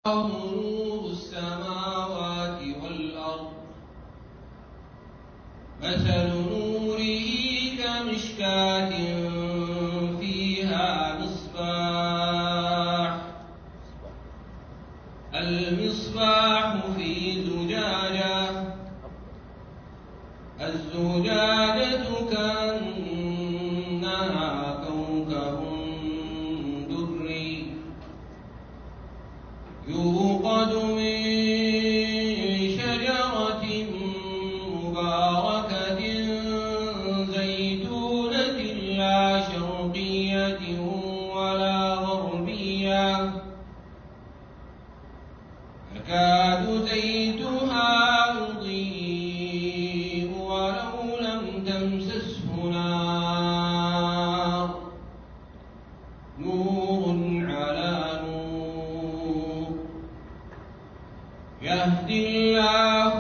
نور السماوات والأرض مثل نوره كمشكاة فيها المصباح في زجاجة الزجاجة كأنها كوكب دري يوقد من شجرة مباركة زيتونة لا شرقية ولا غربية يكاد زيتها يضيء ولو لم تمسسه نار نور على نور يهدي الله